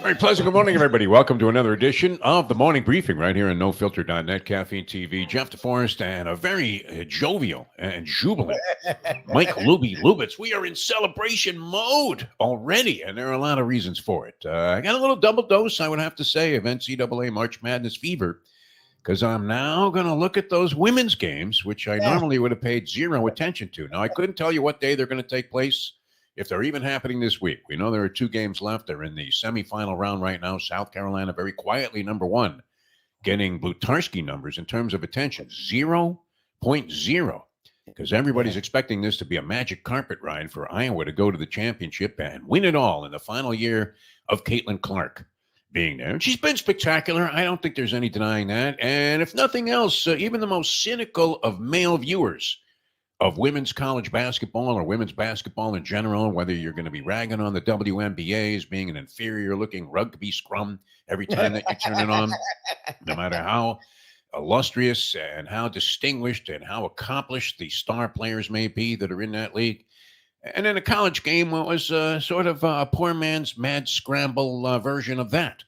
Very pleasant good morning, everybody. Welcome to another edition of the Morning Briefing right here on NoFilter.net, Caffeine TV. Jeff DeForest and a very jovial and jubilant Mike Lubitz. We are in celebration mode already, and there are a lot of reasons for it. I got a little double dose, I would have to say, of NCAA March Madness fever, because I'm now going to look at those women's games, which I normally would have paid zero attention to. Now, I couldn't tell you what day they're going to take place, if they're even happening this week. We know there are 2 games left. They're in the semifinal round right now. South Carolina very quietly number 1, getting Blutarski numbers in terms of attention, 0.0, because everybody's expecting this to be a magic carpet ride for Iowa to go to the championship and win it all in the final year of Caitlin Clark being there. And she's been spectacular. I don't think there's any denying that. And if nothing else, even the most cynical of male viewers of women's college basketball or women's basketball in general, whether you're going to be ragging on the WNBA as being an inferior-looking rugby scrum every time that you turn it on, no matter how illustrious and how distinguished and how accomplished the star players may be that are in that league. And in a college game, it was sort of a poor man's mad scramble version of that.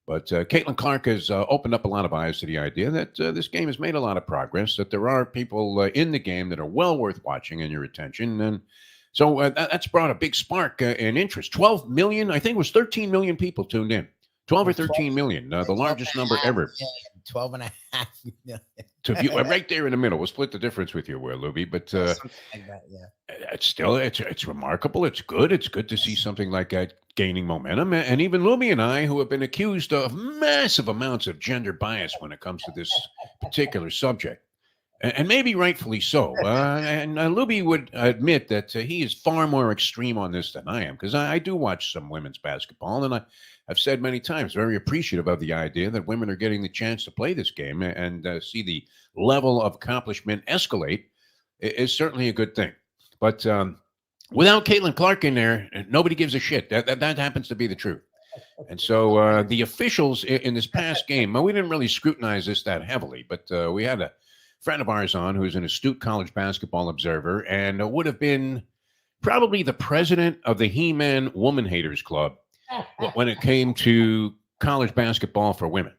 But Caitlin Clark has opened up a lot of eyes to the idea that this game has made a lot of progress, that there are people in the game that are well worth watching and your attention. And so that's brought a big spark in interest. 12 million, I think it was 13 million people tuned in. 12 or 13 million, the largest number ever. 12 and a half million. To view right there in the middle. We'll split the difference with you, Lubie, but Like that, it's still it's remarkable. It's good. It's good to see something like that gaining momentum. And even Lubie and I, who have been accused of massive amounts of gender bias when it comes to this particular subject, and maybe rightfully so. And Lubie would admit that he is far more extreme on this than I am, because I do watch some women's basketball, and I've said many times, very appreciative of the idea that women are getting the chance to play this game and see the level of accomplishment escalate is certainly a good thing. But without Caitlin Clark in there, nobody gives a shit. That happens to be the truth. And so the officials in this past game, we didn't really scrutinize this that heavily, but we had a friend of ours on who's an astute college basketball observer and would have been probably the president of the He-Man Woman Haters Club when it came to college basketball for women.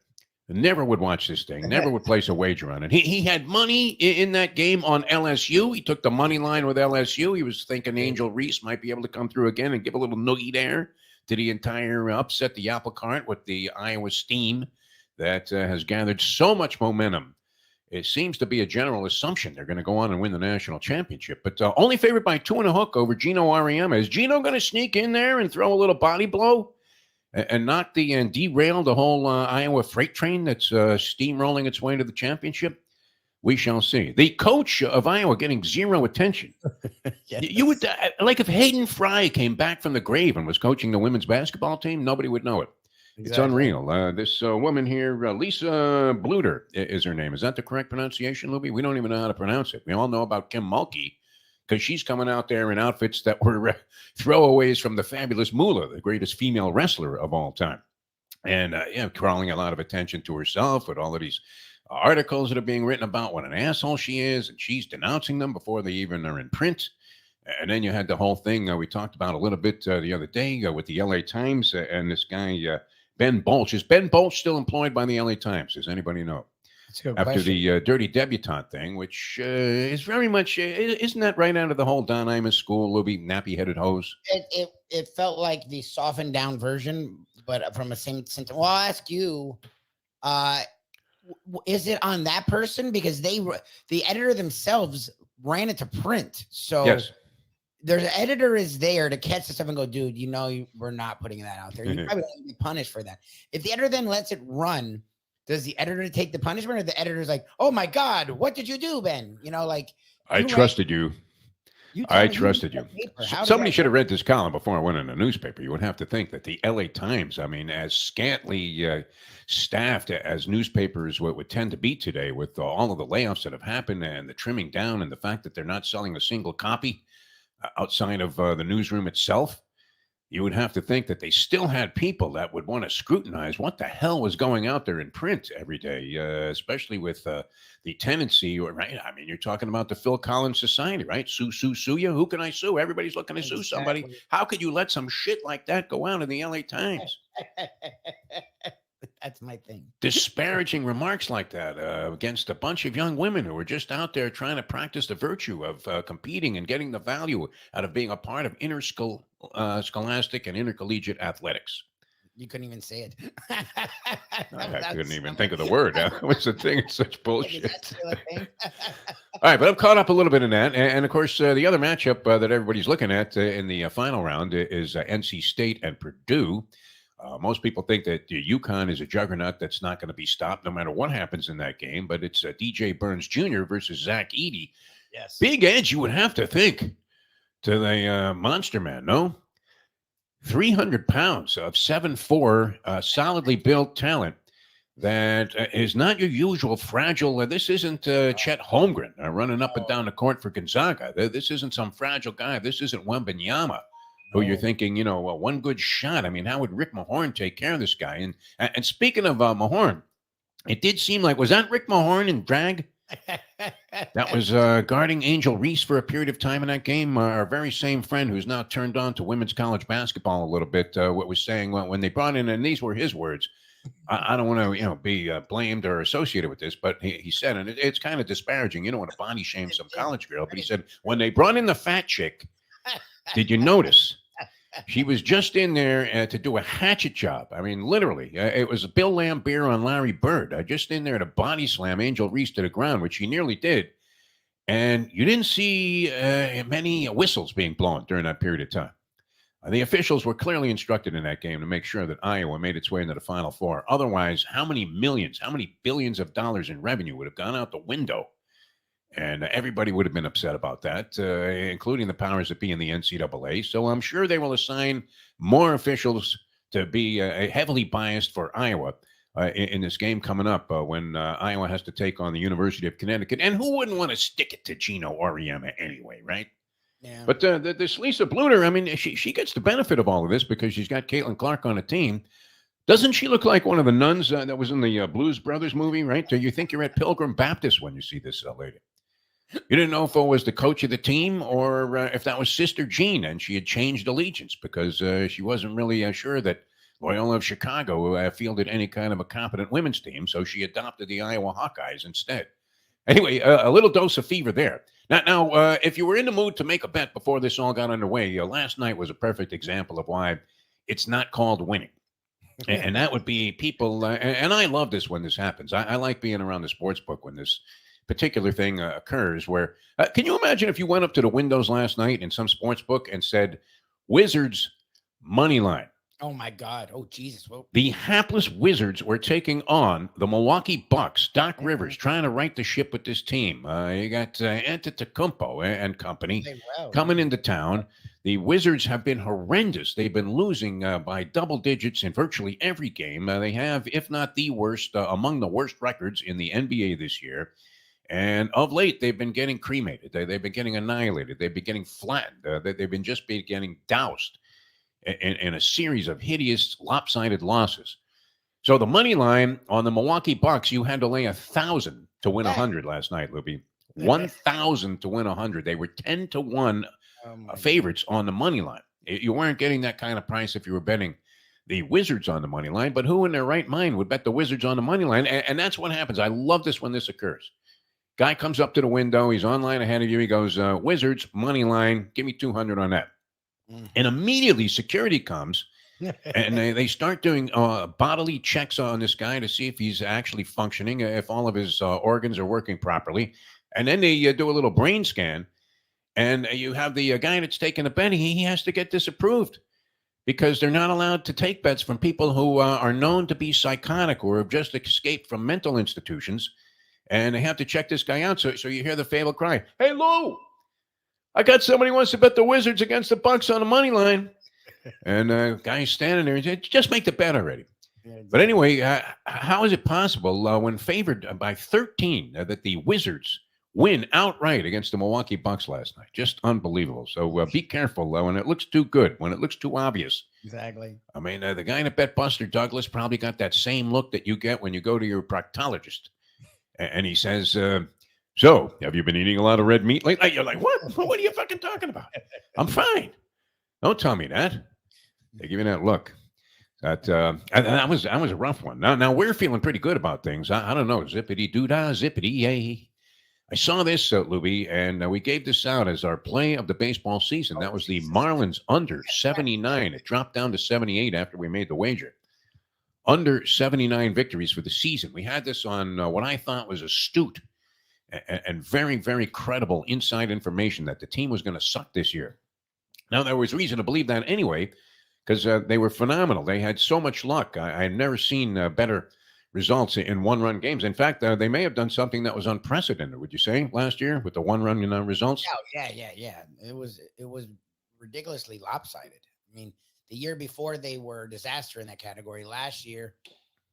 Never would watch this thing, never would place a wager on it. He had money in that game on LSU. He took the money line with LSU. He was thinking Angel Reese might be able to come through again and give a little noogie there to the entire upset the apple cart with the Iowa steam that has gathered so much momentum. It seems to be a general assumption they're going to go on and win the national championship, but only favored by 2 and a hook over Gino Auriemma. Is Gino going to sneak in there and throw a little body blow and knock and derail the whole Iowa freight train that's steamrolling its way to the championship? We shall see. The coach of Iowa getting zero attention. Yes. You would like if Hayden Fry came back from the grave and was coaching the women's basketball team, nobody would know it. Exactly. It's unreal. This woman here, Lisa Bluter is her name. Is that the correct pronunciation, Lubie? We don't even know how to pronounce it. We all know about Kim Mulkey because she's coming out there in outfits that were throwaways from the fabulous Moolah, the greatest female wrestler of all time. And, calling a lot of attention to herself with all of these articles that are being written about what an asshole she is, and she's denouncing them before they even are in print. And then you had the whole thing we talked about a little bit the other day with the LA Times and this guy, Ben Bolch. Is Ben Bolch still employed by the LA Times? Does anybody know? After the dirty debutante thing, which is very much, isn't that right out of the whole Don Imus school, Lubie, nappy-headed hose? It felt like the softened down version, but from a same sentence. Well, I'll ask you, is it on that person? Because the editor themselves ran it to print. So yes. There's an editor is there to catch the stuff and go, dude, we're not putting that out there. You probably won't be punished for that. If the editor then lets it run, does the editor take the punishment, or the editor's like, oh my God, what did you do, Ben? I trusted you. I trusted you. Somebody should have read this column before I went in the newspaper. You would have to think that the LA Times, as scantly staffed as newspapers would tend to be today, with all of the layoffs that have happened and the trimming down and the fact that they're not selling a single copy outside of the newsroom itself, you would have to think that they still had people that would want to scrutinize what the hell was going out there in print every day, especially with the tendency, right? I mean, you're talking about the Phil Collins Society, right? Sue you. Who can I sue? Everybody's looking to sue somebody. Exactly. How could you let some shit like that go out in the LA Times? That's my thing. Disparaging remarks like that against a bunch of young women who are just out there trying to practice the virtue of competing and getting the value out of being a part of scholastic and intercollegiate athletics. You couldn't even say it. I couldn't even think of the word. That was the thing. It's such bullshit. That's still a thing. All right, but I'm caught up a little bit in that. And of course, the other matchup that everybody's looking at in the final round is NC State and Purdue. Most people think that UConn is a juggernaut that's not going to be stopped no matter what happens in that game. But it's DJ Burns Jr. versus Zach Edey. Yes. Big edge, you would have to think, to the Monster Man, no? 300 pounds of 7'4", solidly built talent that is not your usual fragile. This isn't Chet Holmgren running up and down the court for Gonzaga. This isn't some fragile guy. This isn't Wembanyama, who you're thinking, well, one good shot. I mean, how would Rick Mahorn take care of this guy? And speaking of Mahorn, it did seem like, was that Rick Mahorn in drag? That was guarding Angel Reese for a period of time in that game. Our very same friend who's now turned on to women's college basketball a little bit, what was saying when they brought in, and these were his words. I don't want to, be blamed or associated with this, but he said, and it's kind of disparaging. You don't want to body shame some college girl, but he said, when they brought in the fat chick, did you notice? She was just in there to do a hatchet job. I mean, literally, it was Bill Laimbeer on Larry Bird. Just in there to body slam Angel Reese to the ground, which he nearly did. And you didn't see many whistles being blown during that period of time. The officials were clearly instructed in that game to make sure that Iowa made its way into the Final Four. Otherwise, how many billions of dollars in revenue would have gone out the window? And everybody would have been upset about that, including the powers that be in the NCAA. So I'm sure they will assign more officials to be heavily biased for Iowa in this game coming up when Iowa has to take on the University of Connecticut. And who wouldn't want to stick it to Gino Auriemma anyway, right? Yeah. But this Lisa Bluter, I mean, she gets the benefit of all of this because she's got Caitlin Clark on the team. Doesn't she look like one of the nuns that was in the Blues Brothers movie, right? Do you think you're at Pilgrim Baptist when you see this lady? You didn't know if it was the coach of the team or if that was Sister Jean and she had changed allegiance because she wasn't really sure that Loyola of Chicago fielded any kind of a competent women's team, so she adopted the Iowa Hawkeyes instead. Anyway, a little dose of fever there. Now, if you were in the mood to make a bet before this all got underway, last night was a perfect example of why it's not called winning. And that would be people, and I love this when this happens. I like being around the sports book when this particular thing occurs where, can you imagine if you went up to the windows last night in some sports book and said, Wizards money line? Oh my God. Oh Jesus. Whoa. The hapless Wizards were taking on the Milwaukee Bucks. Doc Rivers trying to right the ship with this team. You got Antetokounmpo and company coming into town. The Wizards have been horrendous. They've been losing by double digits in virtually every game. They have, if not the worst, among the worst records in the NBA this year. And of late, they've been getting cremated. They've been getting annihilated. They've been getting flattened. They've been just getting doused in a series of hideous, lopsided losses. So the money line on the Milwaukee Bucks, you had to lay 1,000 to win 100 last night, Lubie. 1,000 to win 100. They were 10-1 favorites on the money line. You weren't getting that kind of price if you were betting the Wizards on the money line, but who in their right mind would bet the Wizards on the money line? And that's what happens. I love this when this occurs. Guy comes up to the window. He's online ahead of you. He goes, Wizards, money line, give me 200 on that. Mm-hmm. And immediately security comes and they start doing bodily checks on this guy to see if he's actually functioning, if all of his organs are working properly. And then they do a little brain scan. And you have the guy that's taking the bet. He has to get disapproved because they're not allowed to take bets from people who are known to be psychotic or have just escaped from mental institutions. And they have to check this guy out. So you hear the fabled cry, "Hey, Lou, I got somebody who wants to bet the Wizards against the Bucks on the money line." And the guy's standing there and said, "Just make the bet already." Yeah, exactly. But anyway, how is it possible when favored by 13 that the Wizards win outright against the Milwaukee Bucks last night. Just unbelievable. So be careful, though, when it looks too good, when it looks too obvious. Exactly. I mean, the guy that bet Buster Douglas probably got that same look that you get when you go to your proctologist. And he says, so, have you been eating a lot of red meat lately? You're like, what? What are you fucking talking about? I'm fine. Don't tell me that. They give you that look. That was a rough one. Now we're feeling pretty good about things. I don't know. Zippity doo dah, zippity yay. I saw this, Lubie, and we gave this out as our play of the baseball season. That was the Marlins under 79. It dropped down to 78 after we made the wager. Under 79 victories for the season. We had this on what I thought was astute and very, very credible inside information that the team was going to suck this year. Now, there was reason to believe that anyway, because they were phenomenal. They had so much luck. I had never seen better results in one-run games. In fact, they may have done something that was unprecedented, would you say, last year with the one-run results? Yeah. It was ridiculously lopsided. I mean, the year before they were a disaster in that category. Last year,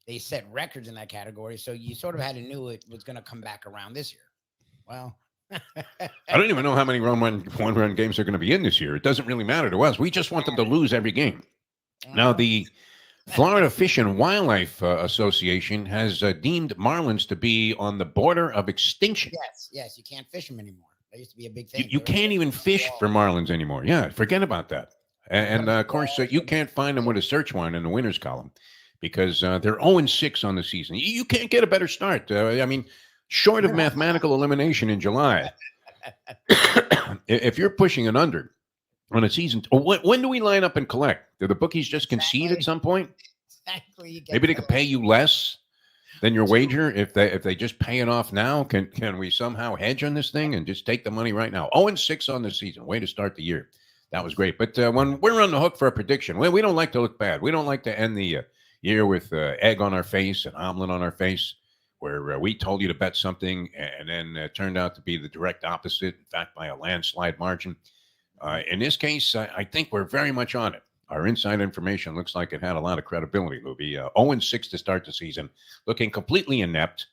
they set records in that category. So you sort of had to knew it was going to come back around this year. Well, I don't even know how many one-run games are going to be in this year. It doesn't really matter to us. We just want them to lose every game. Now, the Florida Fish and Wildlife Association has deemed marlins to be on the border of extinction. Yes. You can't fish them anymore. That used to be a big thing. You can't even fish for marlins anymore. Yeah, forget about that. And of course, you can't find them with a search warrant in the winners column because they're 0-6 on the season. You can't get a better start. I mean, short of mathematical elimination in July, if you're pushing an under on a season, when do we line up and collect? Do the bookies just concede at some point? Exactly. Maybe they could pay you less than your wager if they just pay it off now. Can we somehow hedge on this thing and just take the money right now? 0-6 on the season. Way to start the year. That was great. But when we're on the hook for a prediction, we don't like to look bad. We don't like to end the year with egg on our face and omelet on our face, where we told you to bet something and then it turned out to be the direct opposite, in fact, by a landslide margin. In this case, I think we're very much on it. Our inside information looks like it had a lot of credibility, Lubie. 0-6 to start the season, looking completely inept.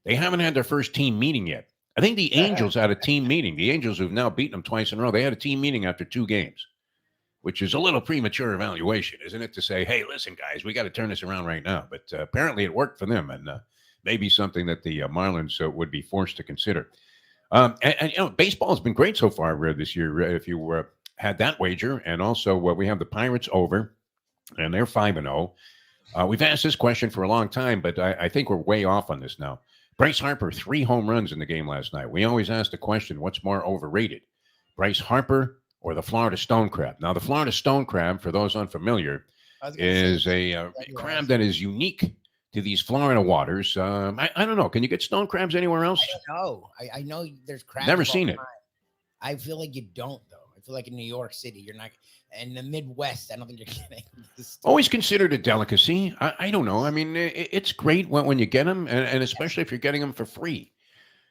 They haven't had their first team meeting yet. I think the Angels had a team meeting. The Angels, who've now beaten them twice in a row, they had a team meeting after 2 games, which is a little premature evaluation, isn't it? To say, hey, listen, guys, we got to turn this around right now. But apparently it worked for them, and maybe something that the Marlins would be forced to consider. And baseball has been great so far this year. If you had that wager, and also we have the Pirates over, and they're 5-0. We've asked this question for a long time, but I think we're way off on this now. Bryce Harper, 3 home runs in the game last night. We always ask the question, what's more overrated, Bryce Harper or the Florida stone crab? Now, the Florida stone crab, for those unfamiliar, is a crab that is unique to these Florida waters. I don't know. Can you get stone crabs anywhere else? I don't know. I know there's crabs. Never seen it. I feel like you don't, though. I feel like in New York City, you're not. In the Midwest, I don't think you're getting this. Always considered a delicacy. I don't know. I mean, it's great when you get them, and especially if you're getting them for free.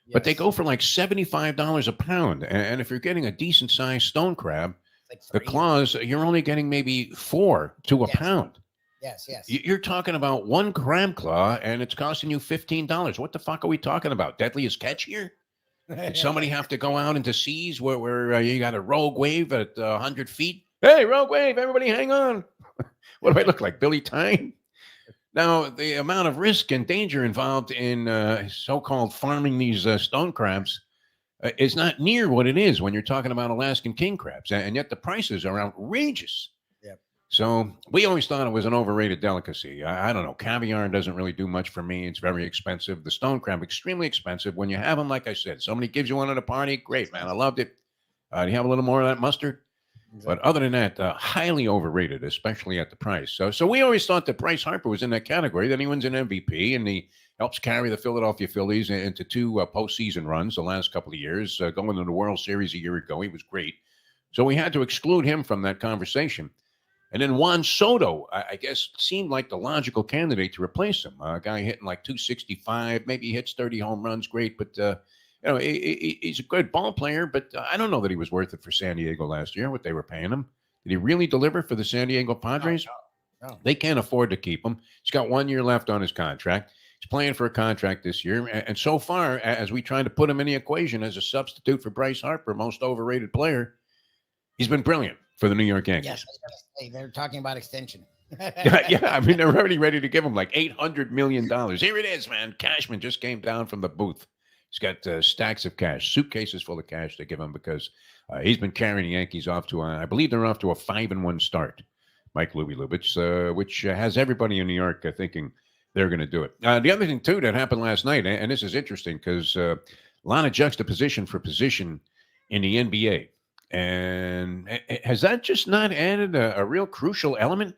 Yes. But they go for like $75 a pound. And if you're getting a decent-sized stone crab, like the claws, you're only getting maybe 4 to a pound. Yes. You're talking about 1 crab claw, and it's costing you $15. What the fuck are we talking about? Deadliest catch here? Did somebody have to go out into seas where you got a rogue wave at 100 feet? Hey, rogue wave, everybody hang on. What do I look like, Billy Tyne? Now, the amount of risk and danger involved in so-called farming these stone crabs is not near what it is when you're talking about Alaskan king crabs, and yet the prices are outrageous. Yep. So we always thought it was an overrated delicacy. I don't know. Caviar doesn't really do much for me. It's very expensive. The stone crab, extremely expensive. When you have them, like I said, somebody gives you one at a party, great, man. I loved it. Do you have a little more of that mustard? Exactly. But other than that, highly overrated, especially at the price. So we always thought that Bryce Harper was in that category. Then he wins an MVP, and he helps carry the Philadelphia Phillies into 2 postseason runs the last couple of years. Going to the World Series a year ago, he was great. So we had to exclude him from that conversation. And then Juan Soto, I guess, seemed like the logical candidate to replace him. A guy hitting like 265, maybe he hits 30 home runs, great, but he's a good ball player, but I don't know that he was worth it for San Diego last year, what they were paying him. Did he really deliver for the San Diego Padres? No. They can't afford to keep him. He's got 1 year left on his contract. He's playing for a contract this year. And so far, as we try to put him in the equation as a substitute for Bryce Harper, most overrated player, he's been brilliant for the New York Yankees. Yes, they're talking about extension. Yeah. I mean, they're already ready to give him like $800 million. Here it is, man. Cashman just came down from the booth. He's got stacks of cash, suitcases full of cash to give him because he's been carrying the Yankees off to, I believe they're off to a 5-1 start. Mike Lubie, which has everybody in New York thinking they're going to do it. The other thing, too, that happened last night, and this is interesting because a lot of juxtaposition for position in the NBA. And has that just not added a real crucial element?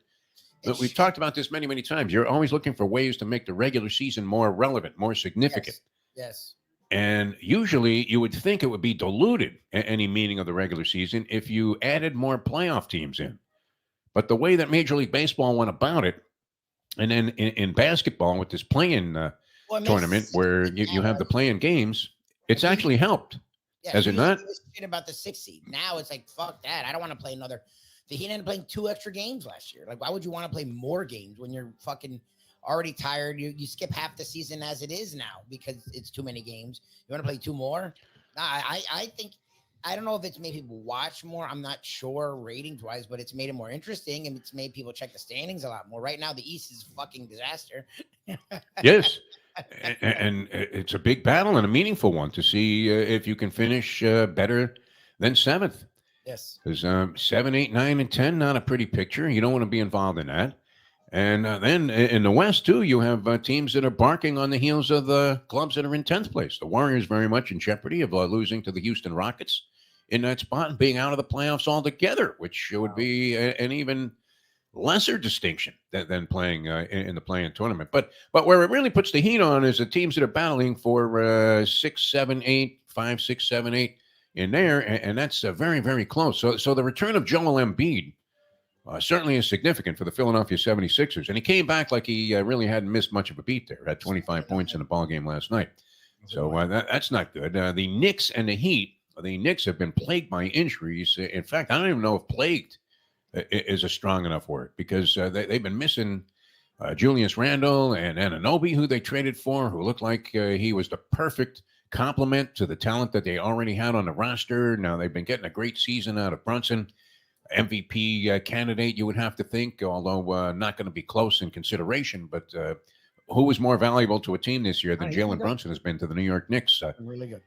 We've talked about this many, many times. You're always looking for ways to make the regular season more relevant, more significant. Yes. And usually you would think it would be diluted, any meaning of the regular season, if you added more playoff teams in. But the way that Major League Baseball went about it, and then in basketball with this play-in tournament where you have the play-in games, it's actually helped. Yeah, has it not? Shit about the 6 seed. Now it's like, fuck that. I don't want to play another. The Heat ended up playing 2 extra games last year. Like, why would you want to play more games when you're fucking already tired? You skip half the season as it is now because it's too many games. You want to play 2 more? I think, I don't know if it's made people watch more. I'm not sure ratings wise, but it's made it more interesting and it's made people check the standings a lot more. Right now, the East is a fucking disaster. Yes. And it's a big battle and a meaningful one to see if you can finish better than 7th. Yes. Because 7, 8, 9, and 10, not a pretty picture. You don't want to be involved in that. And then in the West, too, you have teams that are barking on the heels of the clubs that are in 10th place. The Warriors very much in jeopardy of losing to the Houston Rockets in that spot and being out of the playoffs altogether, which would be an even lesser distinction than playing in the play-in tournament. But where it really puts the heat on is the teams that are battling for 6, 7, 8, 5, 6, 7, 8 in there, and that's very, very close. So the return of Joel Embiid certainly is significant for the Philadelphia 76ers. And he came back like he really hadn't missed much of a beat there. Had 25 points in the ballgame last night. So that's not good. The Knicks and the Heat, the Knicks have been plagued by injuries. In fact, I don't even know if plagued is a strong enough word because they've been missing Julius Randle and Anunoby, who they traded for, who looked like he was the perfect complement to the talent that they already had on the roster. Now they've been getting a great season out of Brunson. MVP candidate, you would have to think, although not going to be close in consideration. But who was more valuable to a team this year than Jalen Brunson has been to the New York Knicks? Really good.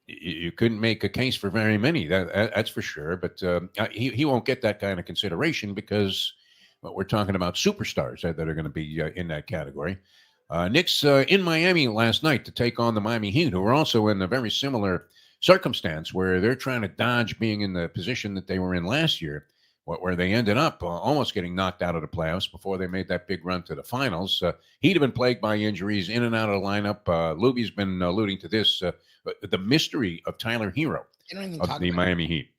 You couldn't make a case for very many, that's for sure. But he won't get that kind of consideration because we're talking about superstars that are going to be in that category. Knicks in Miami last night to take on the Miami Heat, who are also in a very similar circumstance where they're trying to dodge being in the position that they were in last year, where they ended up almost getting knocked out of the playoffs before they made that big run to the finals. He'd have been plagued by injuries in and out of the lineup. Lubie's been alluding to this, the mystery of Tyler Hero of the Miami Heat.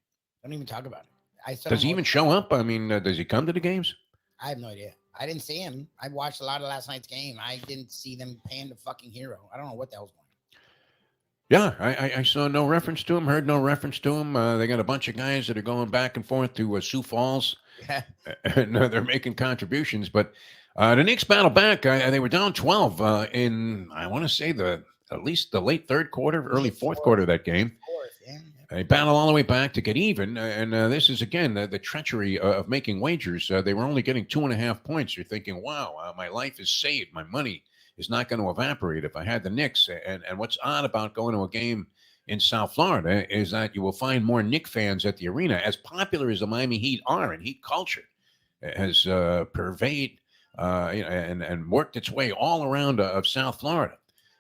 Don't even talk about it. Does he even show up? I mean, does he come to the games? I have no idea. I didn't see him. I watched a lot of last night's game. I didn't see them paying the fucking Hero. I don't know what the hell's going on. Yeah, I saw no reference to him, heard no reference to him. They got a bunch of guys that are going back and forth to Sioux Falls, and they're making contributions. But the Knicks battle back. They were down 12 in, I want to say, at least the late third quarter, early fourth quarter of that game. They battle all the way back to get even. And this is, again, the treachery of making wagers. They were only getting 2.5 points. You're thinking, wow, my life is saved. My money is not going to evaporate if I had the Knicks. And what's odd about going to a game in South Florida is that you will find more Knicks fans at the arena. As popular as the Miami Heat are, and Heat culture has pervaded and worked its way all around of South Florida,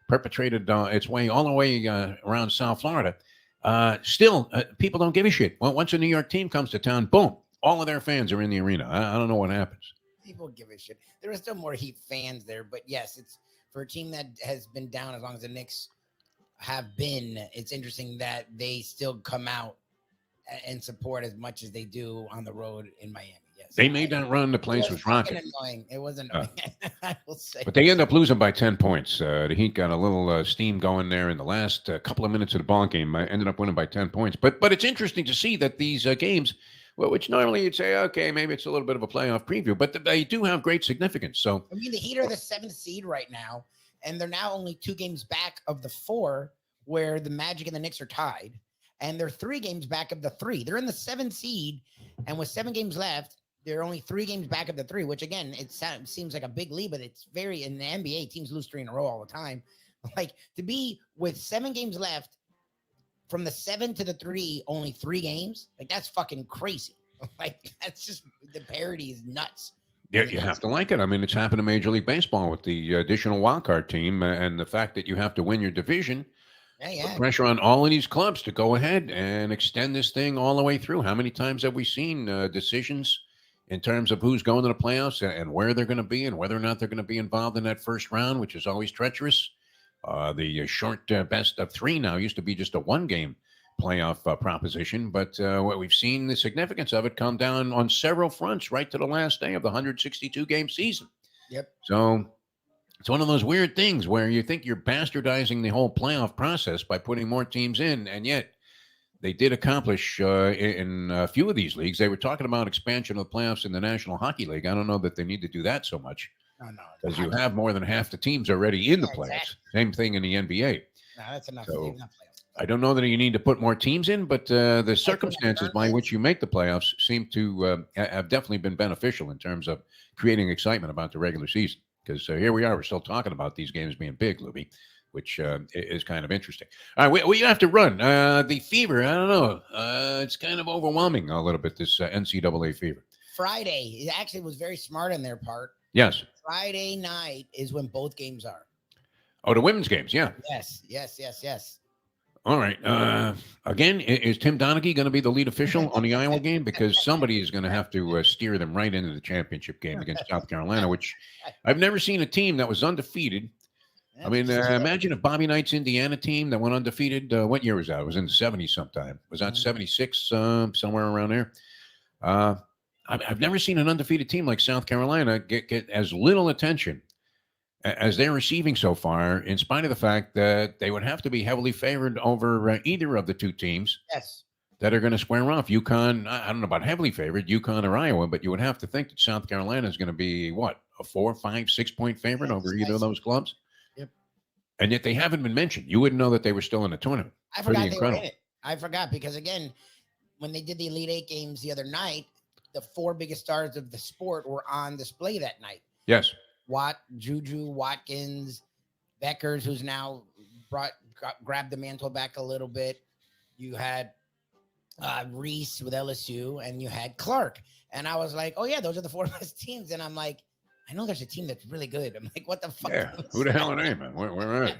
perpetrated its way all the way around South Florida. Still, people don't give a shit. Well, once a New York team comes to town, boom, all of their fans are in the arena. I don't know what happens. People give a shit. There are still more Heat fans there, but yes, it's for a team that has been down as long as the Knicks have been. It's interesting that they still come out and support as much as they do on the road in Miami. Yes, they made that run. The place was rocking. Annoying. It was annoying. I will say. But they end up losing by 10 points. The Heat got a little steam going there in the last couple of minutes of the ball game. Ended up winning by 10 points. But it's interesting to see that these games, well, which normally you'd say, okay, maybe it's a little bit of a playoff preview, but they do have great significance. So I mean, the Heat are the 7th seed right now, and they're now only 2 games back of the 4 where the Magic and the Knicks are tied, and they're 3 games back of the 3. They're in the 7 seed, and with 7 games left, they're only 3 games back of the 3, which again, it seems like a big lead, but it's very, in the NBA, teams lose 3 in a row all the time. Like, to be with 7 games left from the 7 to the 3, only 3 games, like, that's fucking crazy. Like, that's just, the parity is nuts. Yeah, you have to like it. I mean, it's happened to Major League Baseball with the additional wildcard team and the fact that you have to win your division. Put pressure on all of these clubs to go ahead and extend this thing all the way through. How many times have we seen decisions in terms of who's going to the playoffs and where they're going to be and whether or not they're going to be involved in that first round, which is always treacherous? The short best of 3 now used to be just a 1-game playoff proposition, but what we've seen the significance of it come down on several fronts right to the last day of the 162 game season. Yep. So it's one of those weird things where you think you're bastardizing the whole playoff process by putting more teams in, and yet they did accomplish in a few of these leagues. They were talking about expansion of the playoffs in the National Hockey League. I don't know that they need to do that so much because you have more than half the teams already in the playoffs. Exactly. Same thing in the NBA. No, that's enough. So, I don't know that you need to put more teams in, but the circumstances by which you make the playoffs seem to have definitely been beneficial in terms of creating excitement about the regular season. Because here we are, we're still talking about these games being big, Lubie, which is kind of interesting. All right, we have to run. The fever, I don't know. It's kind of overwhelming a little bit, this NCAA fever. Friday, it actually was very smart on their part. Yes. Friday night is when both games are. Oh, the women's games, yeah. Yes. All right. Again, is Tim Donaghy going to be the lead official on the Iowa game? Because somebody is going to have to steer them right into the championship game against South Carolina, which I've never seen a team that was undefeated. I mean, imagine if Bobby Knight's Indiana team that went undefeated. What year was that? It was in the 70s sometime. Was that 76, somewhere around there? I've never seen an undefeated team like South Carolina get as little attention as they're receiving so far, in spite of the fact that they would have to be heavily favored over either of the 2 teams that are going to square off. UConn, I don't know about heavily favored, UConn or Iowa, but you would have to think that South Carolina is going to be, what, a 4, 5, 6 point favorite over either of those clubs? Yep. And yet they haven't been mentioned. You wouldn't know that they were still in the tournament. I forgot they were in it. I forgot because, again, when they did the Elite 8 games the other night, the 4 biggest stars of the sport were on display that night. Yes. Juju, Watkins, Beckers, who's now grabbed the mantle back a little bit. You had Reese with LSU, and you had Clark. And I was like, oh, yeah, those are the 4 best teams. And I'm like, I know there's a team that's really good. I'm like, what the fuck? Yeah, who the hell are they, man? Where are they?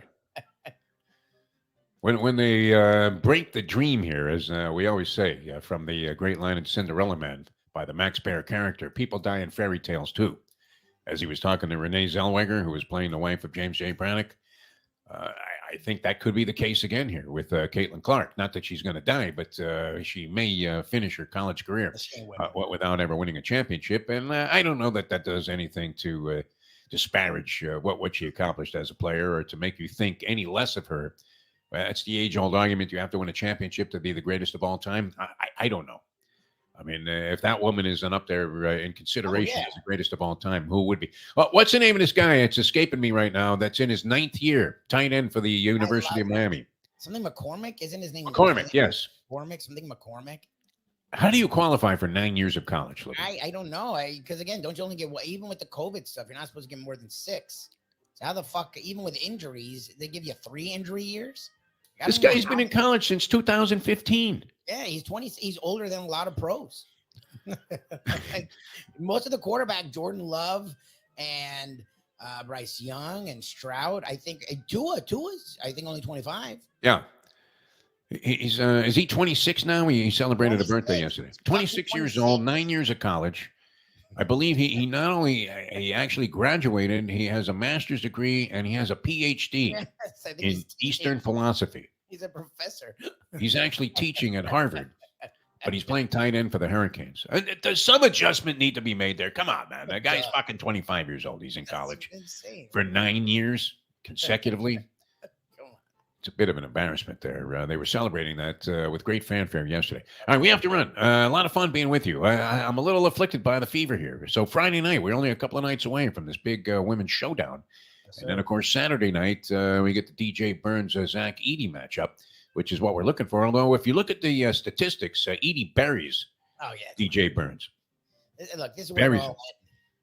When they break the dream here, as we always say, from the great line in Cinderella Man by the Max Baer character, people die in fairy tales, too. As he was talking to Renee Zellweger, who was playing the wife of James J. Braddock, I think that could be the case again here with Caitlin Clark. Not that she's going to die, but she may finish her college career without ever winning a championship. And I don't know that that does anything to disparage what she accomplished as a player or to make you think any less of her. That's the age-old argument. You have to win a championship to be the greatest of all time. I don't know. I mean, if that woman isn't up there in consideration as the greatest of all time, who would be? What's the name of this guy? It's escaping me right now. That's in his 9th year, tight end for the University of Miami. Something McCormick? Isn't his name? McCormick, yes. Something McCormick. How do you qualify for 9 years of college? I don't know. Because, again, don't you only get, even with the COVID stuff, you're not supposed to get more than 6. So how the fuck, even with injuries, they give you 3 injury years? This guy's been in college since 2015. Yeah, he's 20. He's older than a lot of pros. Like, most of the quarterback, Jordan Love and Bryce Young and Stroud, I think Tua's, I think, only 25. Yeah. He's is he 26 now? He celebrated a birthday yesterday. 26 years old, 9 years of college. I believe he not only he actually graduated, he has a master's degree and he has a PhD in Eastern philosophy. He's a professor. He's actually teaching at Harvard, but he's playing tight end for the Hurricanes. Does some adjustment need to be made there? Come on, man. That guy's fucking 25 years old. He's in college for 9 years consecutively. It's a bit of an embarrassment there. They were celebrating that with great fanfare yesterday. All right, we have to run. A lot of fun being with you. I'm a little afflicted by the fever here. So Friday night, we're only a couple of nights away from this big women's showdown And then, of course, Saturday night, we get the DJ Burns Zach Edey matchup, which is what we're looking for. Although, if you look at the statistics, Edey buries DJ Burns. Look, this is where it all went.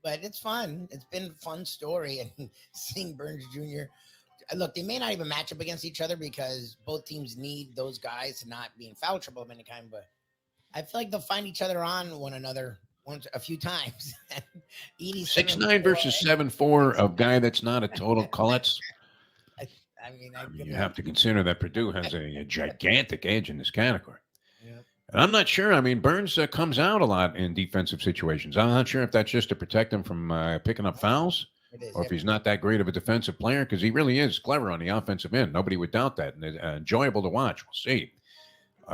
But it's fun. It's been a fun story. And seeing Burns Jr. Look, they may not even match up against each other because both teams need those guys to not be in foul trouble of any kind. But I feel like they'll find each other on one another a few times. 6'9" versus 7'4", a guy that's not a total klutz. I mean, you have to consider that Purdue has a gigantic edge in this category. Yep. And I'm not sure. I mean, Burns comes out a lot in defensive situations. I'm not sure if that's just to protect him from picking up fouls, or if he's not that great of a defensive player, because he really is clever on the offensive end. Nobody would doubt that. And enjoyable to watch. We'll see.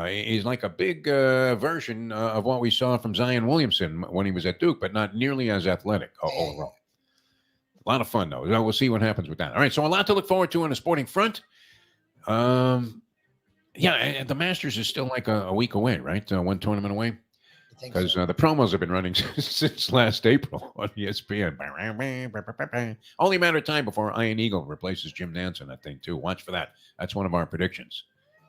He's like a big version of what we saw from Zion Williamson when he was at Duke, but not nearly as athletic overall. A lot of fun, though. We'll see what happens with that. All right, so a lot to look forward to on the sporting front. Yeah, the Masters is still like a week away, right? One tournament away. Because the promos have been running since last April on ESPN. Only a matter of time before Iron Eagle replaces Jim Nance on that thing, too. Watch for that. That's one of our predictions.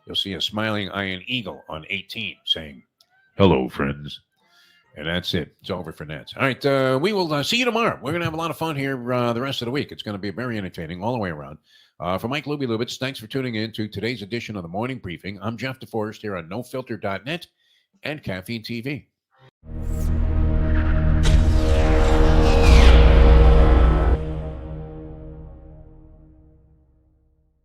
You'll see a smiling Iron Eagle on 18 saying, "Hello, friends." And that's it. It's over for Nance. All right, we will see you tomorrow. We're going to have a lot of fun here the rest of the week. It's going to be very entertaining all the way around. For Mike Lubitz, thanks for tuning in to today's edition of the Morning Briefing. I'm Jeff DeForest here on NoFilter.net and Caffeine TV.